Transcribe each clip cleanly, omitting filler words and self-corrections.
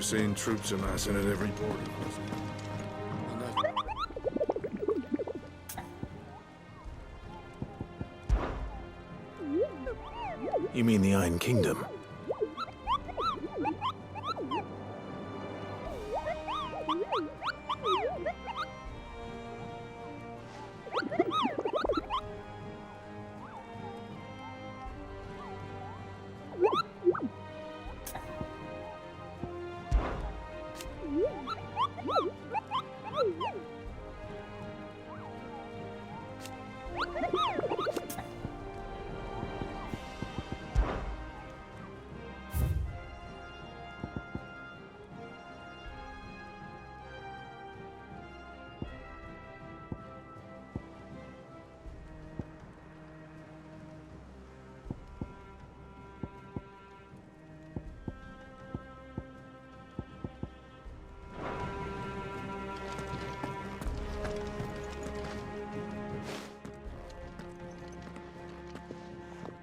seeing troops amassing at every border. You mean the Iron Kingdom?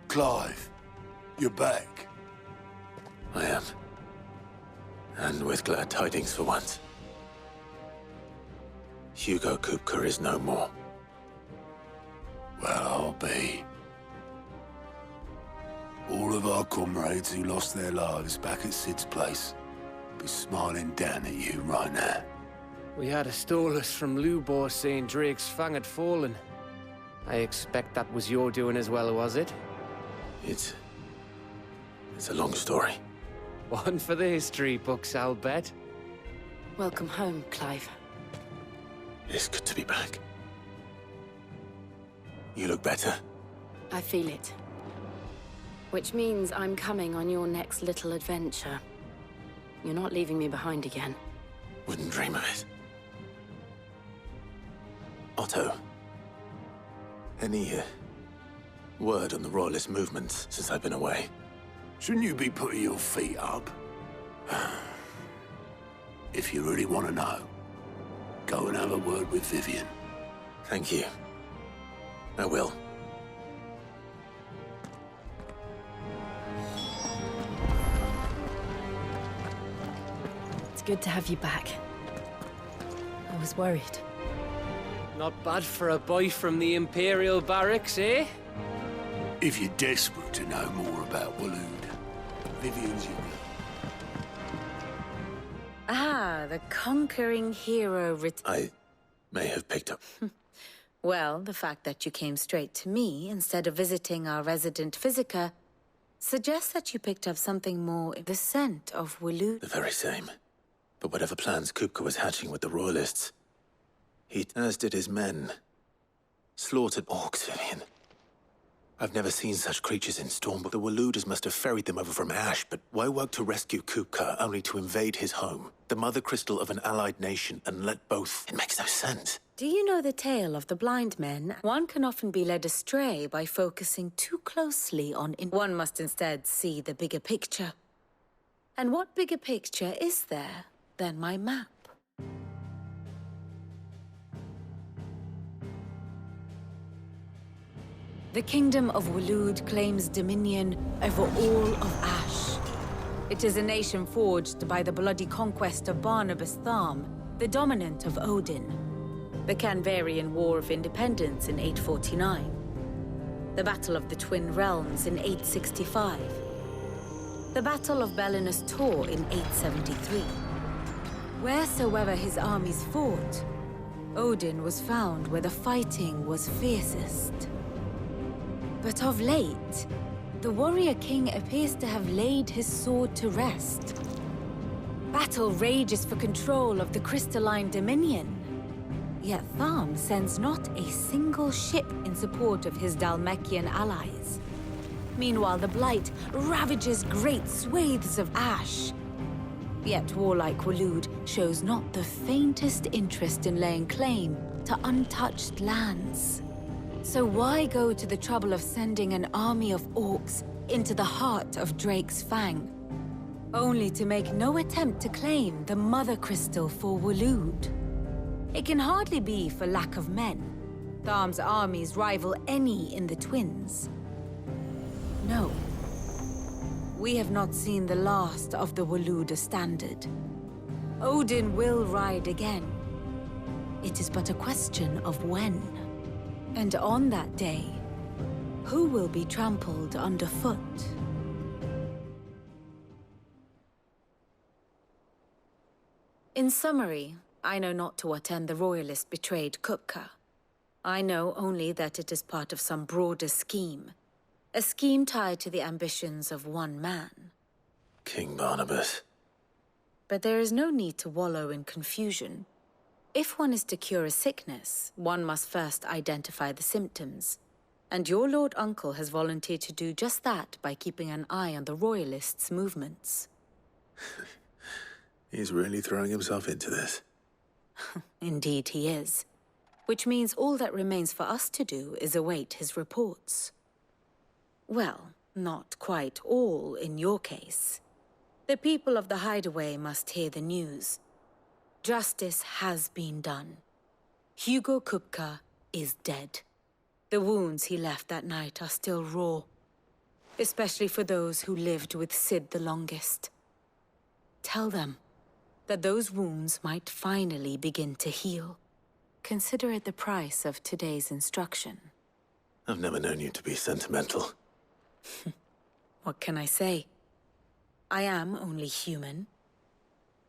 Clive, you're back. I am. And with glad tidings for once. Hugo Kupka is no more. Well, I'll be. All of our comrades who lost their lives back at Sid's place be smiling down at you right now. We had a stolus from Lubor saying Drake's fang had fallen. I expect that was your doing as well, was it? It's a long story. One for the history books, I'll bet. Welcome home, Clive. It's good to be back. You look better. I feel it. Which means I'm coming on your next little adventure. You're not leaving me behind again. Wouldn't dream of it. Otto. Any word on the Royalist movements since I've been away? Shouldn't you be putting your feet up? If you really want to know, go and have a word with Vivian. Thank you. I will. It's good to have you back. I was worried. Not bad for a boy from the Imperial Barracks, eh? If you're desperate to know more about Waloed, Vivian's your girl. Ah, the conquering hero I may have picked up. Well, the fact that you came straight to me instead of visiting our resident physiker suggests that you picked up something more. The scent of Waloed. The very same. But whatever plans Kupka was hatching with the Royalists, he, as did his men, slaughtered orcs, Vivian. I've never seen such creatures in Storm, but the Walooders must have ferried them over from Ash, but why work to rescue Kupka only to invade his home, the mother crystal of an allied nation, and let both? It makes no sense. Do you know the tale of the blind men? One can often be led astray by focusing too closely on... One must instead see the bigger picture. And what bigger picture is there than my map? The Kingdom of Waloed claims dominion over all of Ash. It is a nation forged by the bloody conquest of Barnabas Tharm, the dominant of Odin. The Canvarian War of Independence in 849. The Battle of the Twin Realms in 865. The Battle of Belinus Tor in 873. Wheresoever his armies fought, Odin was found where the fighting was fiercest. But of late, the warrior king appears to have laid his sword to rest. Battle rages for control of the crystalline dominion. Yet Tharm sends not a single ship in support of his Dhalmekian allies. Meanwhile, the Blight ravages great swathes of Ash. Yet warlike Waloed shows not the faintest interest in laying claim to untouched lands. So why go to the trouble of sending an army of orcs into the heart of Drake's Fang, only to make no attempt to claim the Mother Crystal for Waloed? It can hardly be for lack of men. Tharm's armies rival any in the Twins. No. We have not seen the last of the Waloeder standard. Odin will ride again. It is but a question of when. And on that day, who will be trampled underfoot? In summary, I know not to what end the Royalist betrayed Kupka. I know only that it is part of some broader scheme. A scheme tied to the ambitions of one man. King Barnabas. But there is no need to wallow in confusion. If one is to cure a sickness, one must first identify the symptoms. And your Lord Uncle has volunteered to do just that by keeping an eye on the Royalists' movements. He's really throwing himself into this. Indeed he is. Which means all that remains for us to do is await his reports. Well, not quite all in your case. The people of the Hideaway must hear the news. Justice has been done. Hugo Kupka is dead. The wounds he left that night are still raw. Especially for those who lived with Sid the longest. Tell them that those wounds might finally begin to heal. Consider it the price of today's instruction. I've never known you to be sentimental. What can I say? I am only human.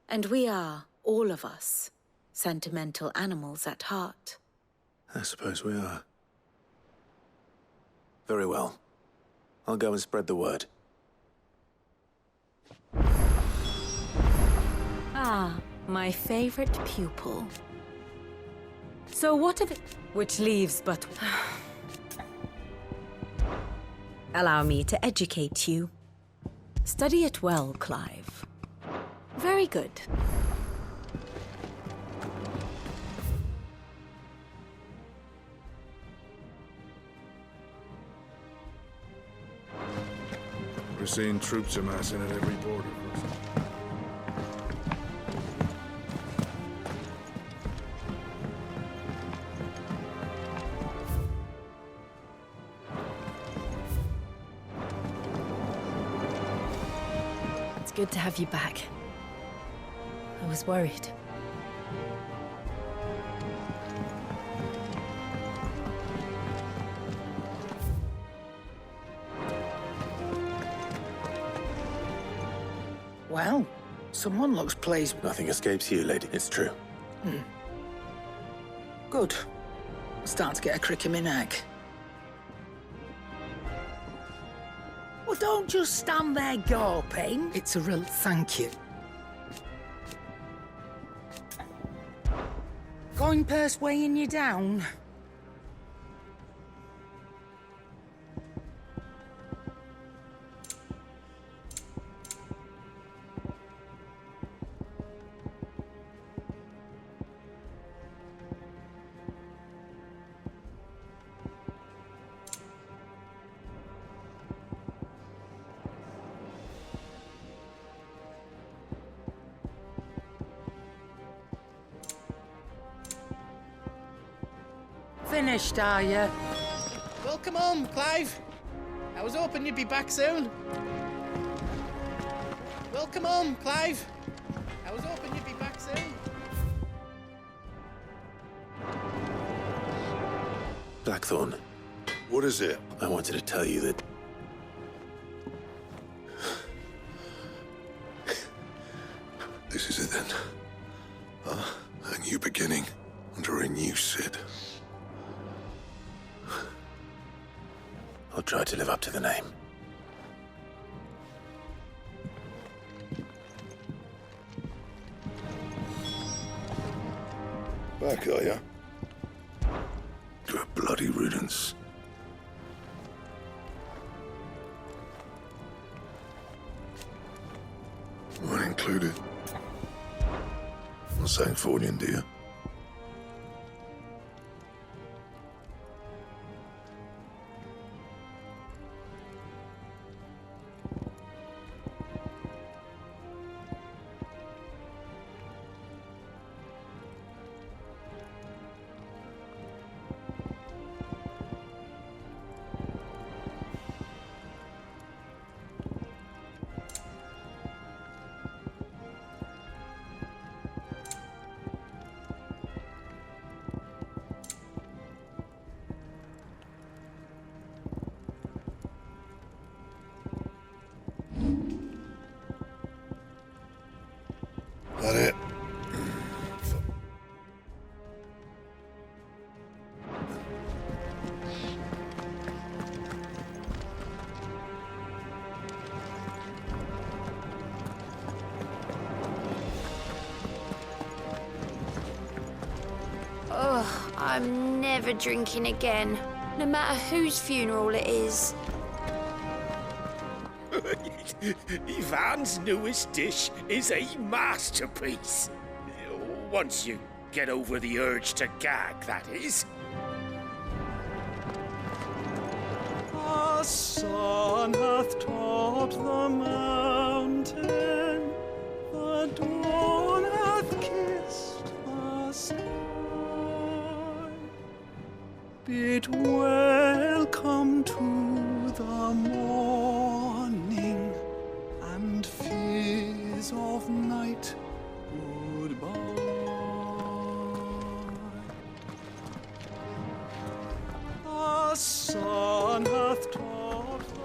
And we are, all of us, sentimental animals at heart. I suppose we are. Very well. I'll go and spread the word. Ah, my favorite pupil. So what of it? Which leaves but... Allow me to educate you. Study it well, Clive. Very good. We're seeing troops amassing at every border. It's good to have you back. I was worried. Well, someone looks pleased. Nothing escapes you, lady. It's true. Good. I'm starting to get a crick in my neck. Well, don't just stand there gawping. It's a real thank you. Coin purse weighing you down? Finished, are you? Welcome home, Clive. I was hoping you'd be back soon. Welcome home, Clive. I was hoping you'd be back soon. Blackthorn, What is it? I wanted to tell you that... This is it then. A new beginning under a new Sid. I'll try to live up to the name. Back, are ya? Good bloody riddance. Mine included. Not saying for you, dear. I'm never drinking again, no matter whose funeral it is. Ivan's newest dish is a masterpiece. Once you get over the urge to gag, that is. The sun hath topped the mountain, the dawn hath kissed the sky. Bid welcome to the morning, and fears of night goodbye. The sun hath topped the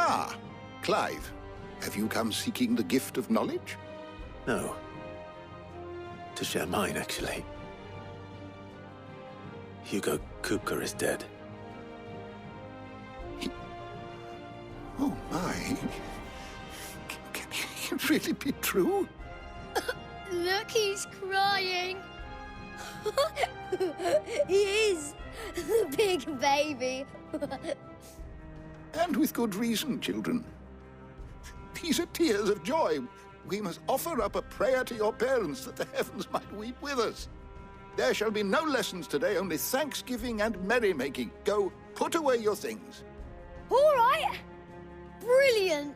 Ah, Clive. Have you come seeking the gift of knowledge? No. To share mine, actually. Hugo Kupka is dead. Oh, my. Can it really be true? Look, he's crying. He is. The big baby. And with good reason, children. These are tears of joy. We must offer up a prayer to your parents that the heavens might weep with us. There shall be no lessons today, only thanksgiving and merrymaking. Go, put away your things. All right. Brilliant.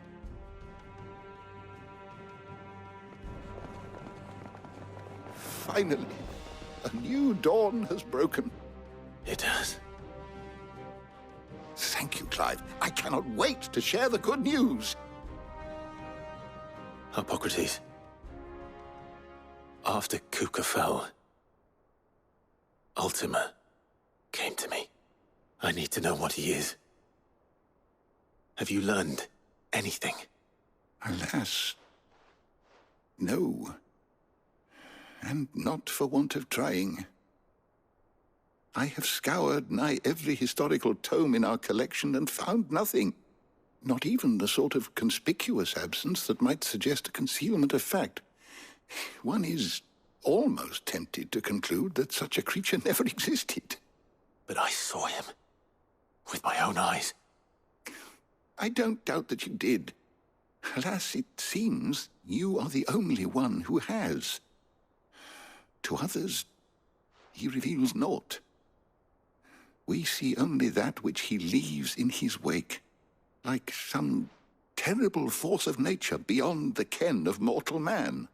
Finally, a new dawn has broken. It has. Thank you, Clive. I cannot wait to share the good news. Hippocrates. After Kupka fell, Ultima came to me. I need to know what he is. Have you learned anything? Alas, no. And not for want of trying. I have scoured nigh every historical tome in our collection and found nothing. Not even the sort of conspicuous absence that might suggest a concealment of fact. One is almost tempted to conclude that such a creature never existed. But I saw him. With my own eyes. I don't doubt that you did. Alas, it seems you are the only one who has. To others, he reveals naught. We see only that which he leaves in his wake, like some terrible force of nature beyond the ken of mortal man.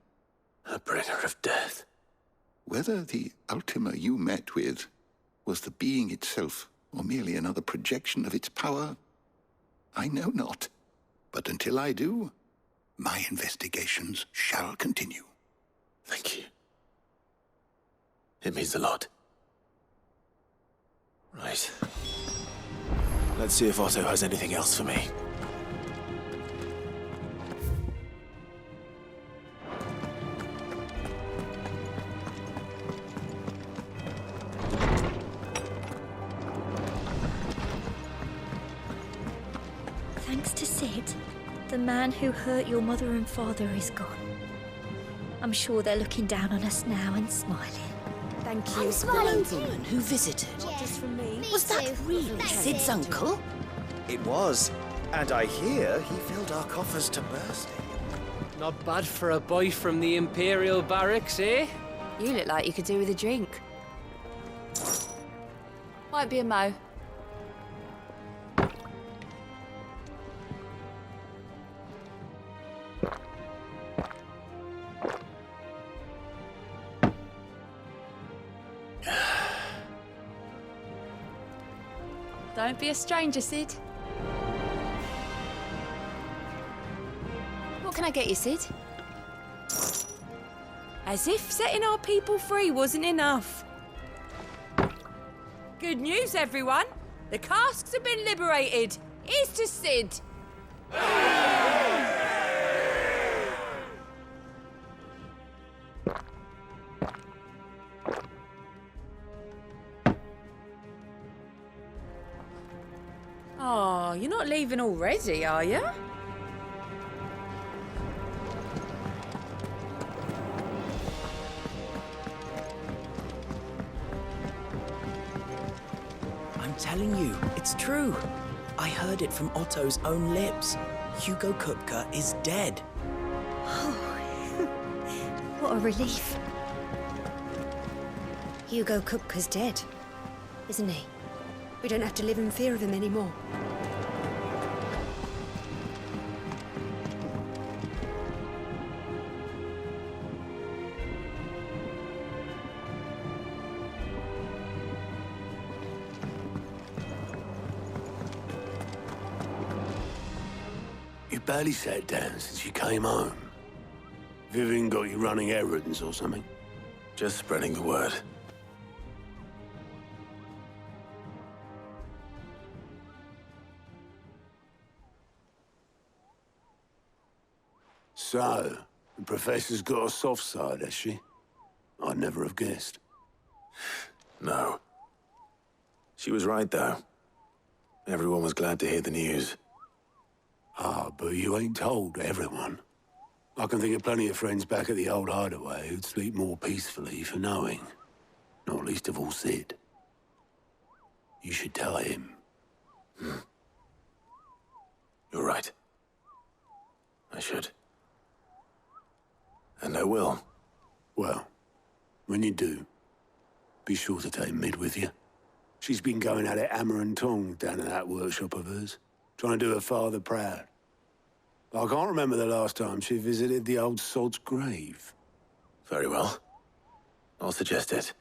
A bringer of death. Whether the Ultima you met with was the being itself, or merely another projection of its power, I know not. But until I do, my investigations shall continue. Thank you. It means a lot. Right. Let's see if Otto has anything else for me. Thanks to Sid, the man who hurt your mother and father is gone. I'm sure they're looking down on us now and smiling. Thank you. I'm smiling too. Nobleman who visited. Not just from me. Was that really Sid's uncle? It was. And I hear he filled our coffers to bursting. Not bad for a boy from the Imperial Barracks, eh? You look like you could do with a drink. Might be a mo. Don't be a stranger, Sid. What can I get you, Sid? As if setting our people free wasn't enough. Good news, everyone. The casks have been liberated. Here's to Sid. leaving already, are you? I'm telling you, it's true. I heard it from Otto's own lips. Hugo Kupka is dead. Oh, what a relief. Hugo Kupka's dead, isn't he? We don't have to live in fear of him anymore. You barely sat down since you came home. Vivian got you running errands or something? Just spreading the word. So, the Professor's got a soft side, has she? I'd never have guessed. No. She was right, though. Everyone was glad to hear the news. Ah, but you ain't told everyone. I can think of plenty of friends back at the old hideaway who'd sleep more peacefully for knowing. Not least of all Sid. You should tell him. You're right. I should. And I will. Well, when you do, be sure to take Mid with you. She's been going at it hammer and tongs down in that workshop of hers, trying to do her father proud. I can't remember the last time she visited the old sod's grave. Very well. I'll suggest it.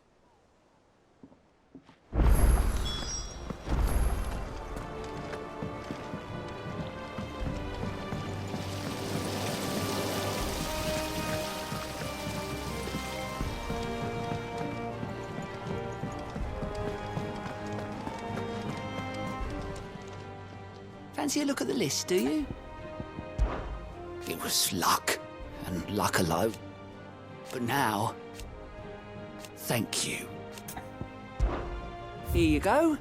Fancy a look at the list, do you? It was luck, and luck alone. But now, thank you. Here you go.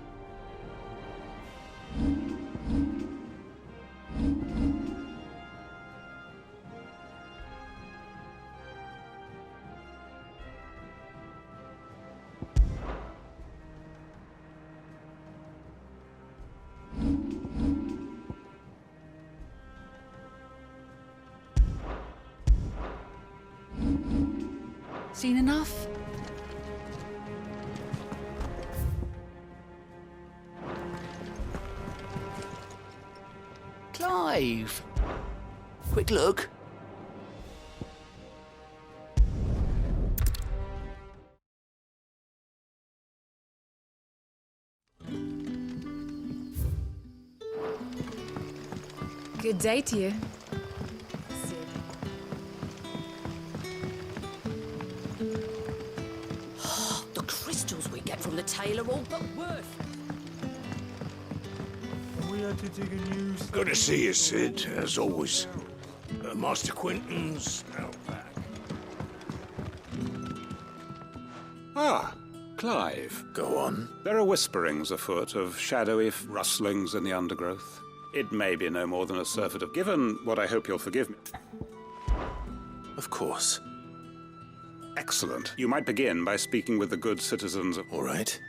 Seen enough? Clive! Quick look. Good day to you. The crystals we get from the tailor all but worth. Good to see you, Sid, as always. Master Quentin's out back. Ah, Clive. Go on. There are whisperings afoot of shadowy rustlings in the undergrowth. It may be no more than a surfeit of... Given what I hope you'll forgive me... Of course. Excellent. You might begin by speaking with the good citizens of... All right.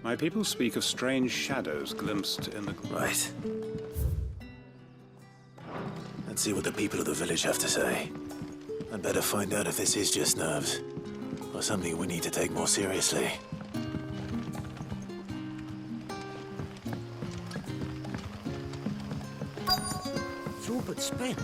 My people speak of strange shadows glimpsed in the... Right. Let's see what the people of the village have to say. I'd better find out if this is just nerves, or something we need to take more seriously. It's all but spent.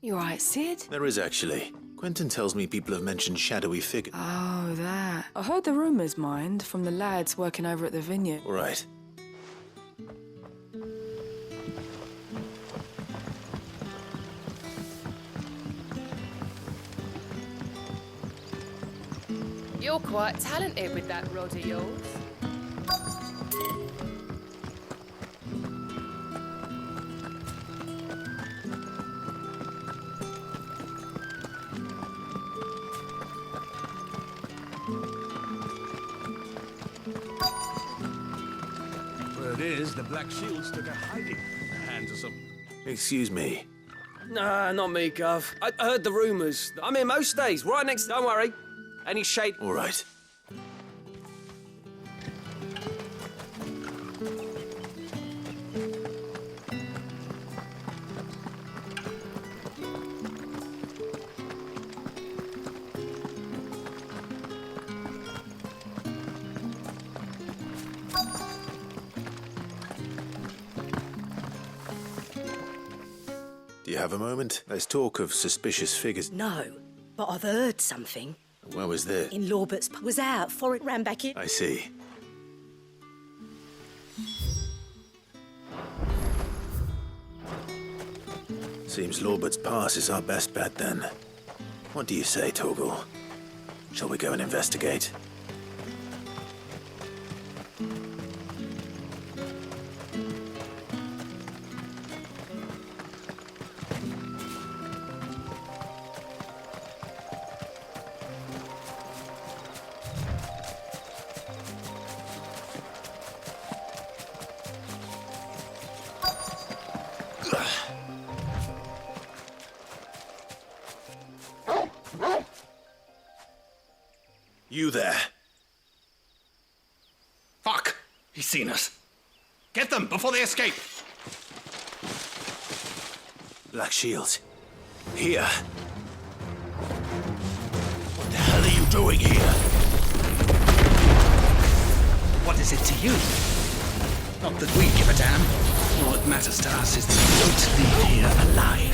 You right, Sid? There is actually. Quentin tells me people have mentioned shadowy figures. Oh, that. I heard the rumours, mind, from the lads working over at the vineyard. Right. You're quite talented with that rod of yours. is, the Black Shields took a hiding in the hands of some... Excuse me. Nah, not me, Gov. I heard the rumours. I'm here most days, right next... Don't worry. Any shade... All right. Do you have a moment? There's talk of suspicious figures. No, but I've heard something. Where was there? In Lawbert's was out before it ran back in. I see. Seems Lawbert's Pass is our best bet then. What do you say, Torgal? Shall we go and investigate? You there. Fuck! He's seen us. Get them before they escape! Black Shields. Here. What the hell are you doing here? What is it to you? Not that we give a damn. All that matters to us is that you don't leave here alive.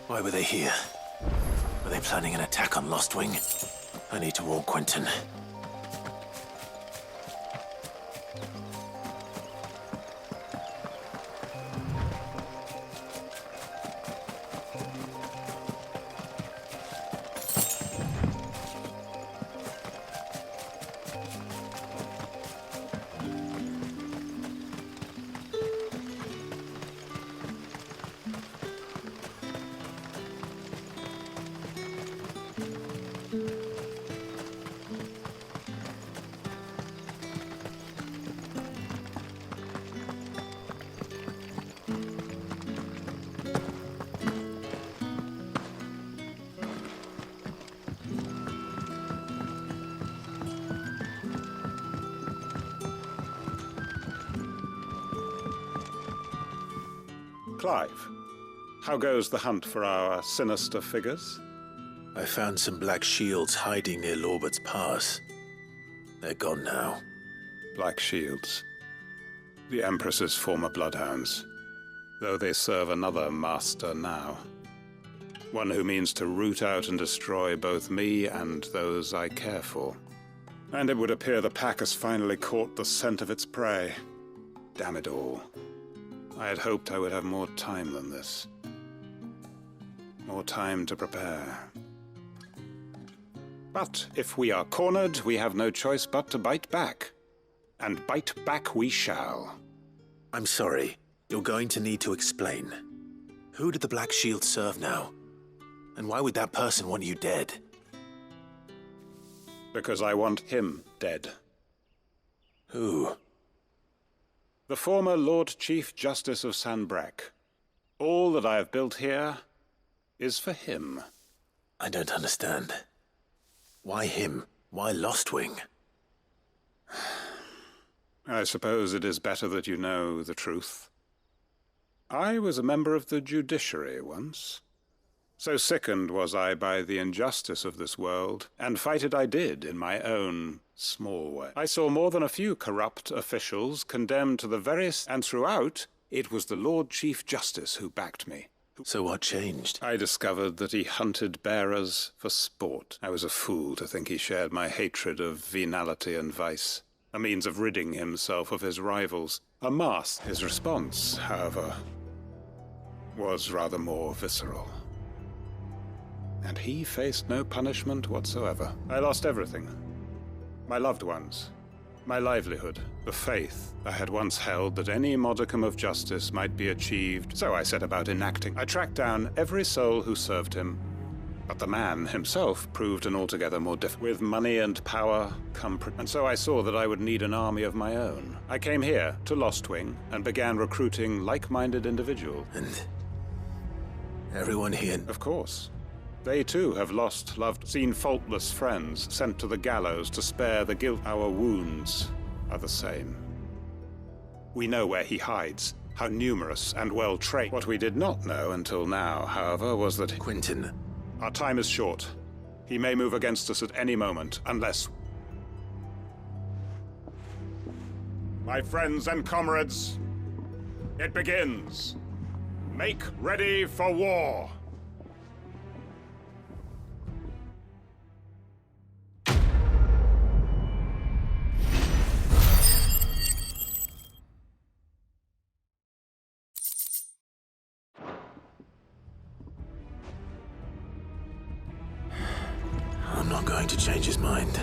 Why were they here? Were they planning an attack on Lost Wing? I need to warn Quentin. Clive, how goes the hunt for our sinister figures? I found some Black Shields hiding near Lawbert's Pass. They're gone now. Black Shields. The Empress's former bloodhounds, though they serve another master now. One who means to root out and destroy both me and those I care for. And it would appear the pack has finally caught the scent of its prey. Damn it all. I had hoped I would have more time than this. More time to prepare. But if we are cornered, we have no choice but to bite back. And bite back we shall. I'm sorry. You're going to need to explain. Who did the Black Shield serve now? And why would that person want you dead? Because I want him dead. Who? The former Lord Chief Justice of Sanbreque. All that I have built here is for him. I don't understand. Why him? Why Lostwing? I suppose it is better that you know the truth. I was a member of the judiciary once. So sickened was I by the injustice of this world, and fight it I did in my own small way. I saw more than a few corrupt officials condemned to the very... and throughout, it was the Lord Chief Justice who backed me. So what changed? I discovered that he hunted bearers for sport. I was a fool to think he shared my hatred of venality and vice, a means of ridding himself of his rivals, a mask. His response, however, was rather more visceral. And he faced no punishment whatsoever. I lost everything. My loved ones, my livelihood, the faith I had once held that any modicum of justice might be achieved, so I set about enacting. I tracked down every soul who served him, but the man himself proved an altogether more difficult. With money and power come... and so I saw that I would need an army of my own. I came here to Lostwing and began recruiting like-minded individuals. And everyone here... Of course. They too have lost, loved, seen faultless friends sent to the gallows to spare the guilt. Our wounds are the same. We know where he hides, how numerous and well trained. What we did not know until now, however, was that... Quentin. Our time is short. He may move against us at any moment, unless... My friends and comrades, it begins. Make ready for war. I'm not going to change his mind.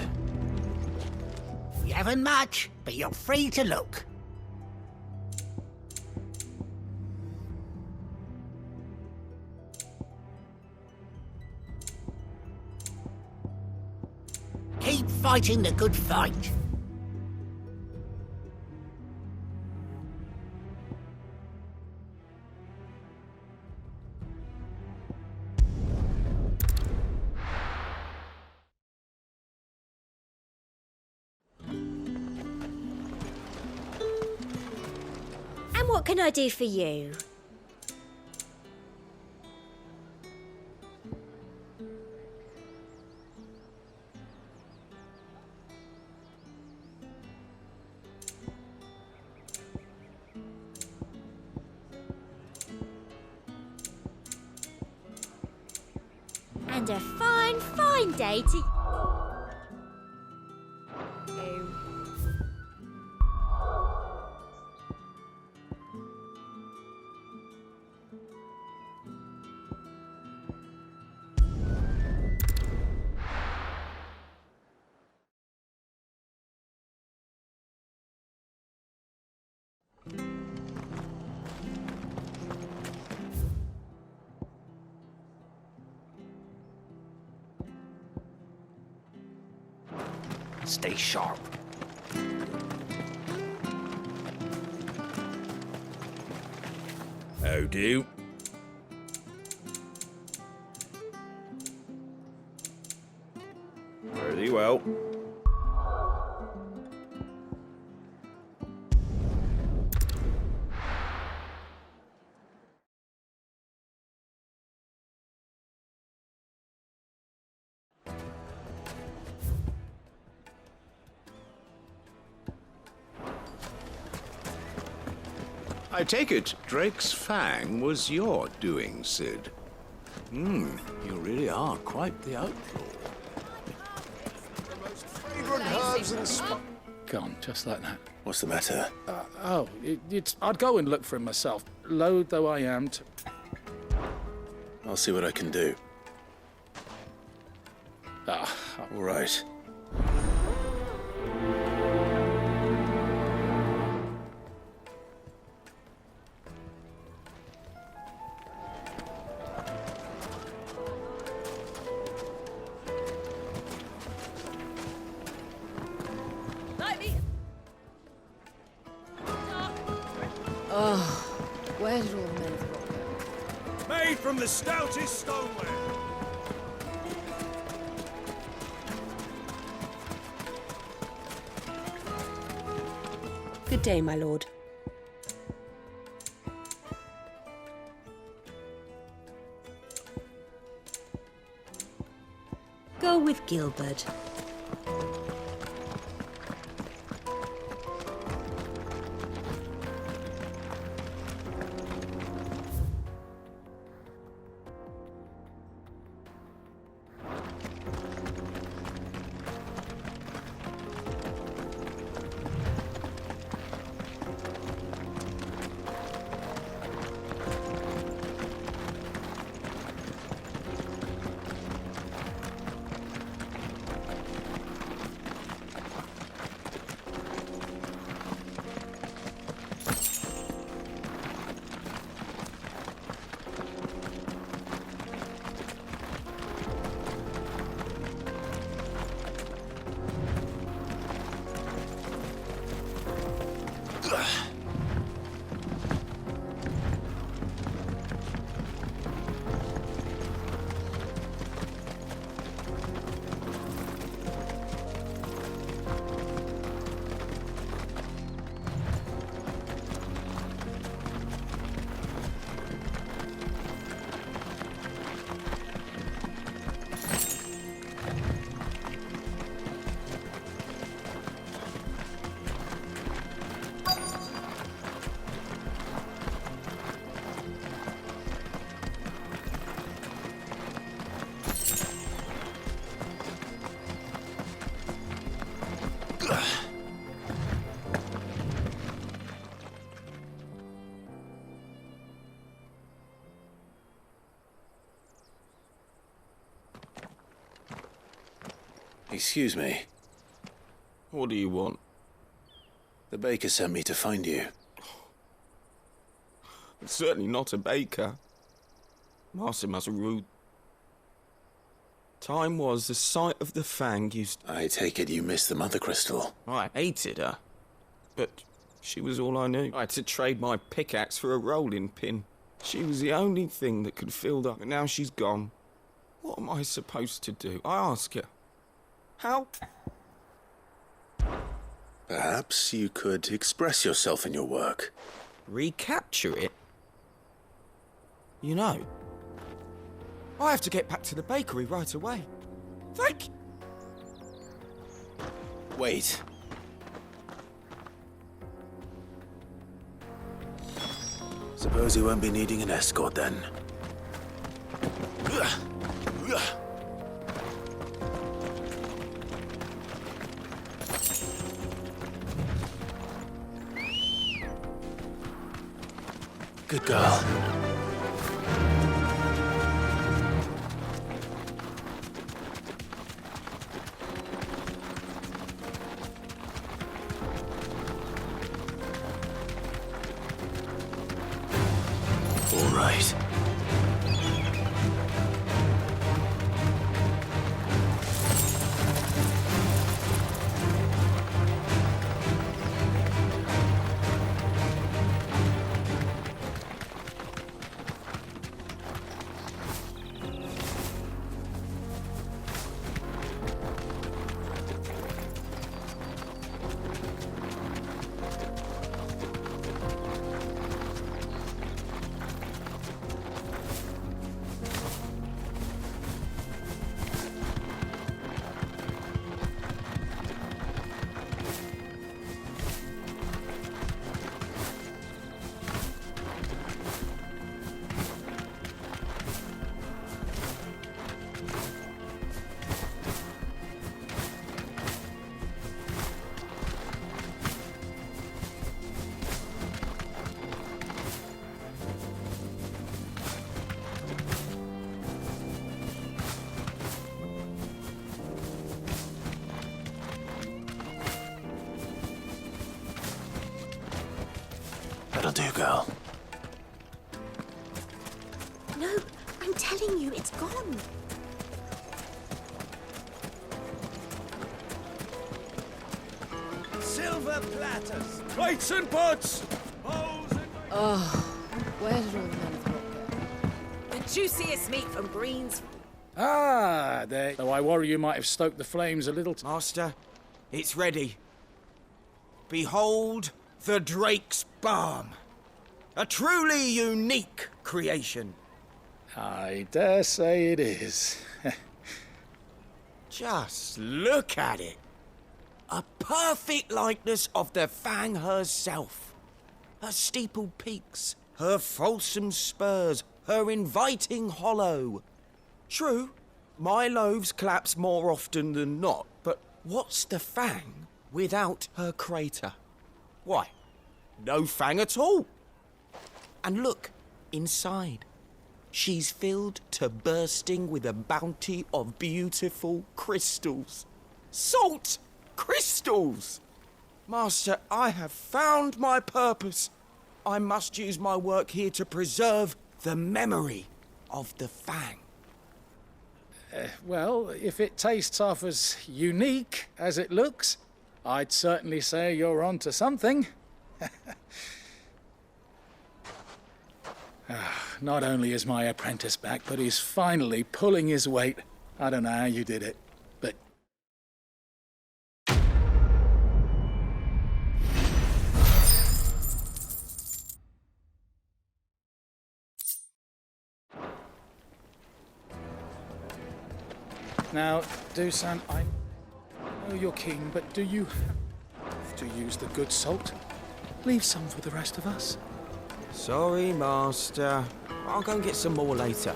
We haven't much, but you're free to look. Keep fighting the good fight. And what can I do for you? And a fine, fine day to... Stay sharp. How do? Very well. I take it Drake's Fang was your doing, Sid. You really are quite the outlaw. Herbs and Gone, just like that. What's the matter? I'd go and look for him myself, loath though I am to... I'll see what I can do. All right. Where did all the men of the rock go? Made from the stoutest stoneware. Good day, my lord. Go with Gilbert. Excuse me. What do you want? The baker sent me to find you. I'm certainly not a baker. Master must have rude. Time was the sight of the Fang used... I take it you missed the Mother Crystal. I hated her. But she was all I knew. I had to trade my pickaxe for a rolling pin. She was the only thing that could fill up. And now she's gone. What am I supposed to do? I ask her. How? Perhaps you could express yourself in your work. Recapture it? You know, I have to get back to the bakery right away. Thank you. Wait. Suppose you won't be needing an escort then. Good girl. All right. That'll do, girl. No, I'm telling you, it's gone. Silver platters, plates and pots, bowls and... Oh, Where did all the men of the rock go? The juiciest meat from Greens. Ah, there. Though I worry you might have stoked the flames a little. Master, it's ready. Behold the Drake's Balm. A truly unique creation. I dare say it is. Just look at it. A perfect likeness of the Fang herself. Her steepled peaks, her fulsome spurs, her inviting hollow. True, my loaves collapse more often than not, but what's the Fang without her crater? Why, no Fang at all. And look, inside. She's filled to bursting with a bounty of beautiful crystals. Salt crystals! Master, I have found my purpose. I must use my work here to preserve the memory of the Fang. Well, if it tastes half as unique as it looks, I'd certainly say you're onto something. Not only is my apprentice back, but he's finally pulling his weight. I don't know how you did it, but... Now, Dusan, I know you're keen, but do you have to use the good salt? Leave some for the rest of us. Sorry, Master. I'll go and get some more later.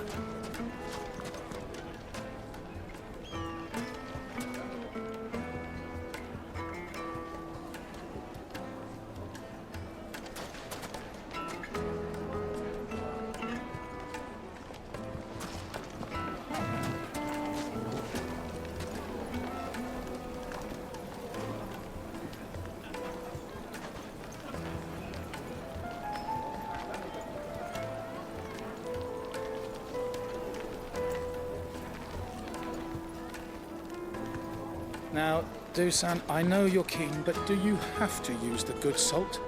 Now, Dusan, I know you're keen, but do you have to use the good salt?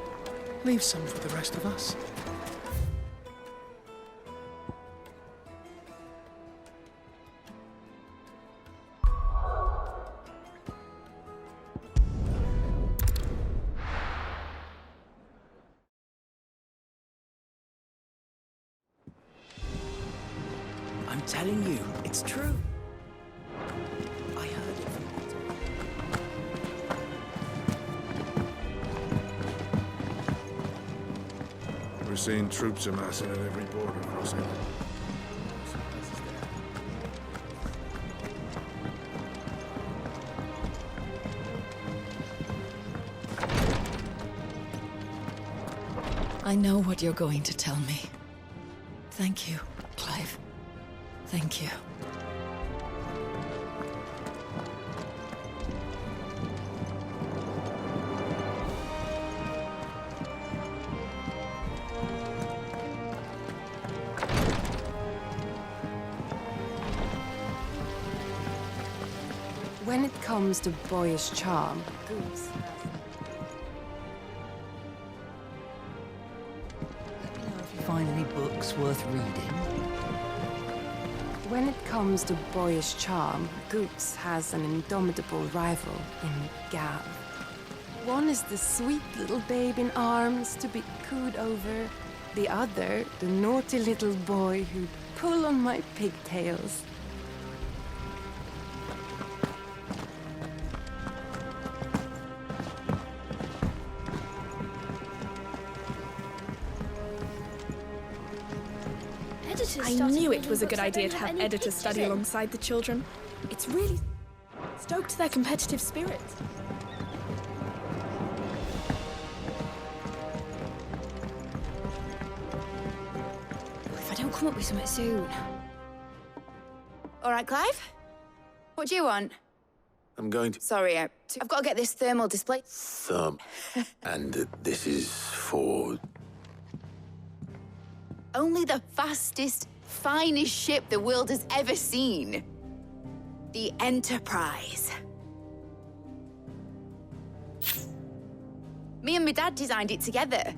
Leave some for the rest of us. I'm telling you, it's true. I heard it from We're seeing troops amassing at every border crossing. I know what you're going to tell me. Thank you, Clive. Thank you. When it comes to boyish charm, Goose. Let me know if you find any books worth reading. When it comes to boyish charm, Goops has an indomitable rival in Gav. One is the sweet little babe in arms to be cooed over. The other, the naughty little boy who'd pull on my pigtails. I knew it was a good idea to have editors study alongside the children. It's really stoked their competitive spirit. If I don't come up with something soon. All right, Clive? What do you want? I'm going to... Sorry, I've got to get this thermal display. And this is for... Only the fastest, finest ship the world has ever seen. The Enterprise. Me and my dad designed it together.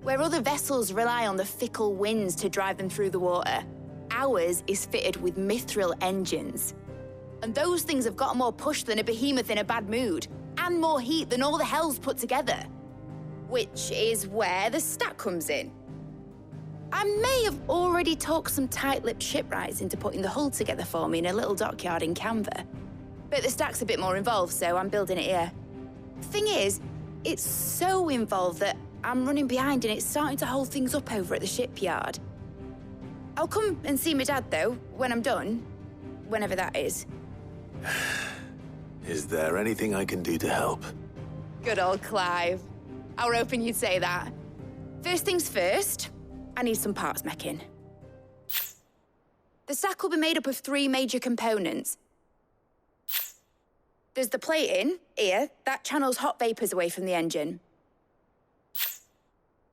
Where other vessels rely on the fickle winds to drive them through the water, ours is fitted with mithril engines. And those things have got more push than a behemoth in a bad mood, and more heat than all the hells put together. Which is where the stack comes in. I may have already talked some tight-lipped shipwrights into putting the hull together for me in a little dockyard in Canva. But the stack's a bit more involved, so I'm building it here. Thing is, it's so involved that I'm running behind and it's starting to hold things up over at the shipyard. I'll come and see my dad, though, when I'm done. Whenever that is. Is there anything I can do to help? Good old Clive. I were hoping you'd say that. First things first, I need some parts meching. The stack will be made up of 3 major components. There's the plating, here, that channels hot vapours away from the engine.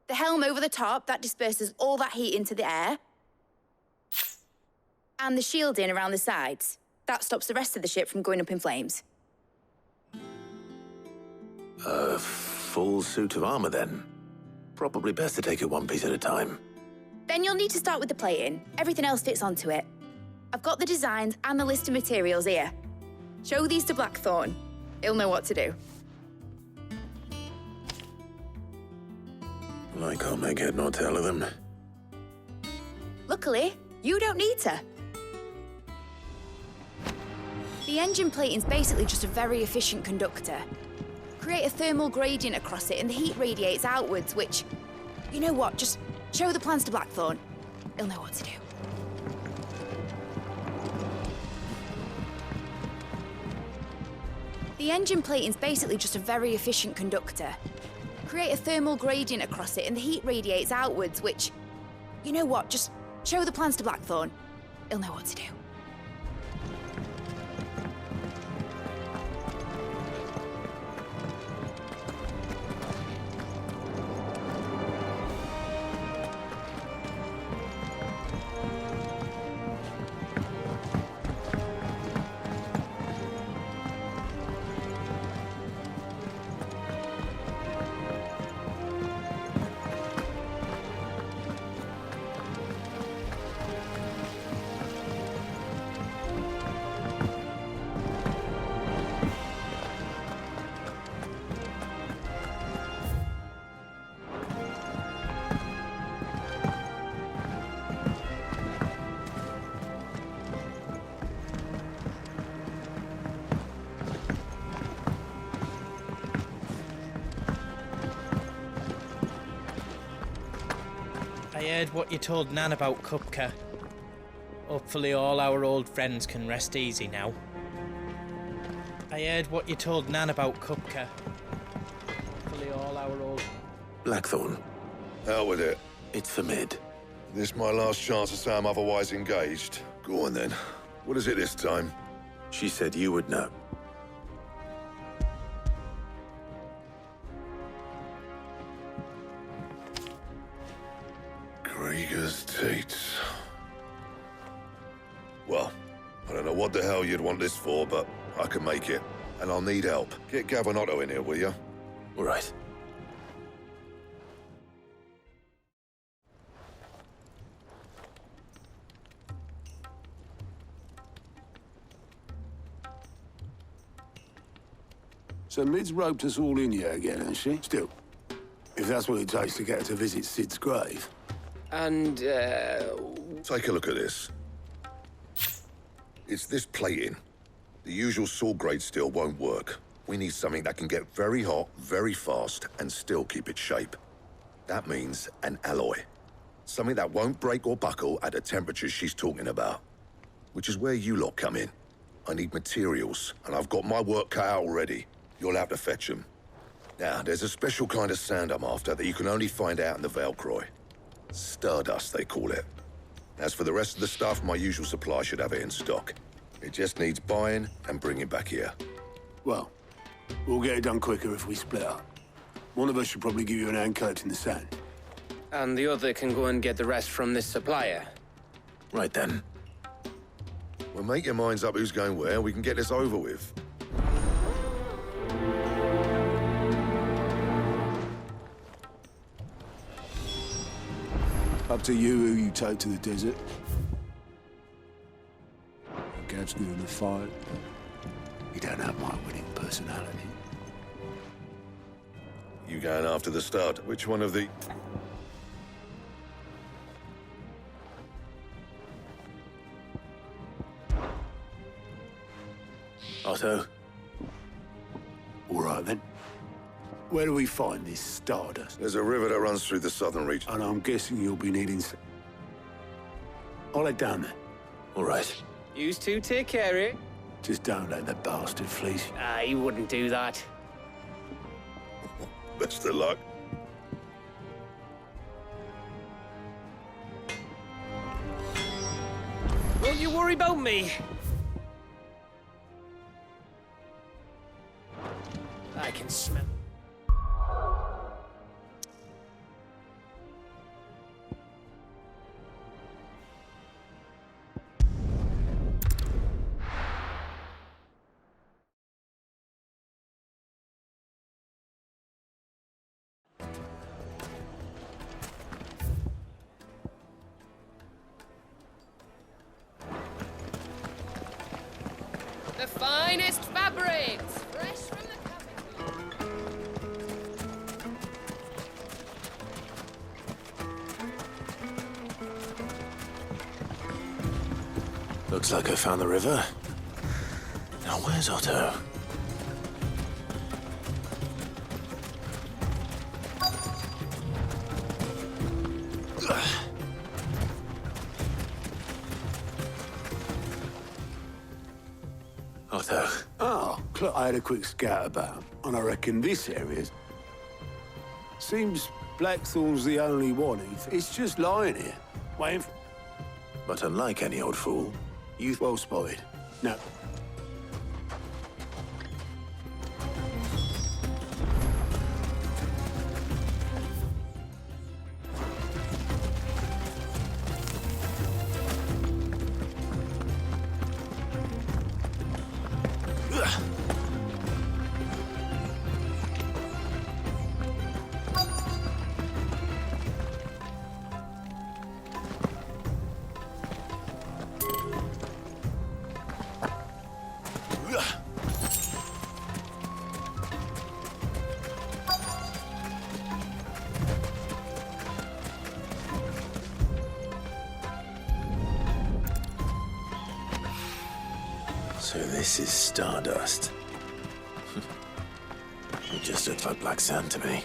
The helm over the top, that disperses all that heat into the air. And the shielding around the sides. That stops the rest of the ship from going up in flames. A full suit of armor, then? Probably best to take it one piece at a time. Then you'll need to start with the plating. Everything else fits onto it. I've got the designs and the list of materials here. Show these to Blackthorn. He'll know what to do. Well, I can't make head nor tail of them. Luckily, you don't need to. The engine plating's basically just a very efficient conductor. Create a thermal gradient across it and the heat radiates outwards, which... You know what, just show the plans to Blackthorn. He'll know what to do. The engine plating's basically just a very efficient conductor. Create a thermal gradient across it and the heat radiates outwards, which... You know what, just show the plans to Blackthorn. He'll know what to do. I heard what you told Nan about Kupka. Hopefully all our old friends can rest easy now. I heard what you told Nan about Kupka. Hopefully all our old... Blackthorn. Out with it. It's for mid. This my last chance to say I'm otherwise engaged. Go on then. What is it this time? She said you would know. Krieger's Tates. Well, I don't know what the hell you'd want this for, but I can make it. And I'll need help. Get Gavinotto in here, will you? All right. So Mid's roped us all in here again, hasn't she? Still, if that's what it takes to get her to visit Sid's grave. And, Take a look at this. It's this plating. The usual saw grade steel won't work. We need something that can get very hot, very fast, and still keep its shape. That means an alloy. Something that won't break or buckle at the temperatures she's talking about. Which is where you lot come in. I need materials, and I've got my work cut out already. You'll have to fetch them. Now, there's a special kind of sand I'm after that you can only find out in the Valcroy. Stardust, they call it. As for the rest of the stuff, my usual supply should have it in stock. It just needs buying and bringing back here. Well, we'll get it done quicker if we split up. One of us should probably give you an hand collecting the sand. And the other can go and get the rest from this supplier. Right then. Well, make your minds up who's going where, we can get this over with. Up to you who you take to the desert. Gav's good in a fight. You don't have my winning personality. You going after the stud? Which one of the... Otto? All right, then. Where do we find this Stardust? There's a river that runs through the southern region. And I'm guessing you'll be needing some... I'll head down there. All right. You two take care of it. Just don't let the bastard fleece you. He wouldn't do that. Best of luck. Don't you worry about me. I can smell. The finest fabrics, fresh from the Looks like I found the river. Now where's Otto? Otto. Oh, I had a quick scout about, and I reckon this area's... Seems Blackthorn's the only one. It's just lying here, waiting for... But unlike any old fool, you've well spotted. Now, So this is Stardust. It just looks like black sand to me.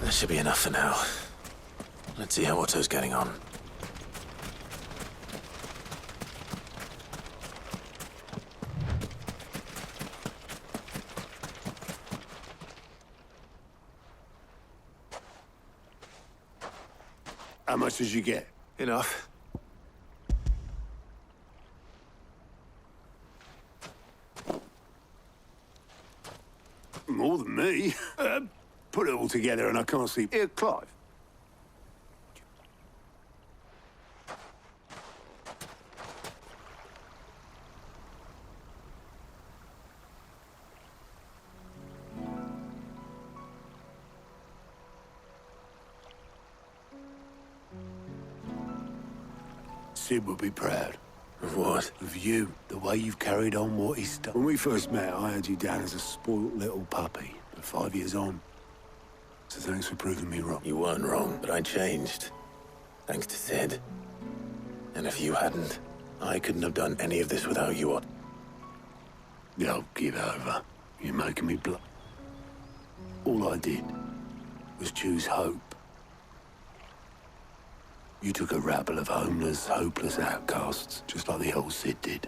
That should be enough for now. Let's see how Otto's getting on. How much did you get? Enough. More than me. Put it all together and I can't see... Here, Clive. Sid would be proud. Of what? Of you. The way you've carried on what he's done. When we first met, I had you down as a spoilt little puppy. But 5 years on. So thanks for proving me wrong. You weren't wrong, but I changed. Thanks to Sid. And if you hadn't, I couldn't have done any of this without you. Yo, give over. You're making me blush. All I did was choose hope. You took a rabble of homeless, hopeless outcasts, just like the old Sid did.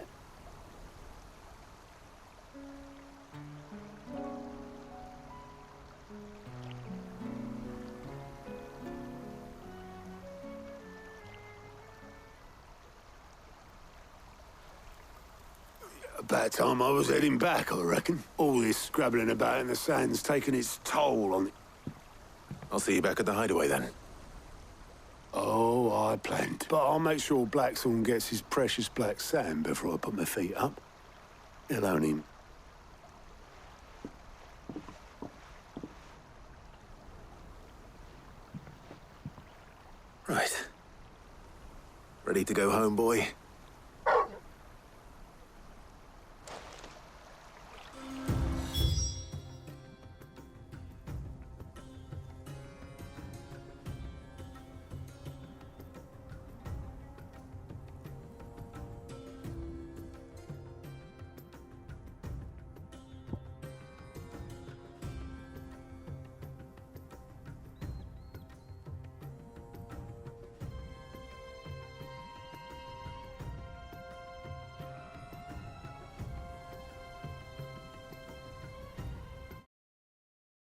About time I was heading back, I reckon. All this scrabbling about in the sand's taken its toll on... I'll see you back at the hideaway then. Oh, I planned. But I'll make sure Blackthorn gets his precious black sand before I put my feet up. He'll own him. Right. Ready to go home, boy?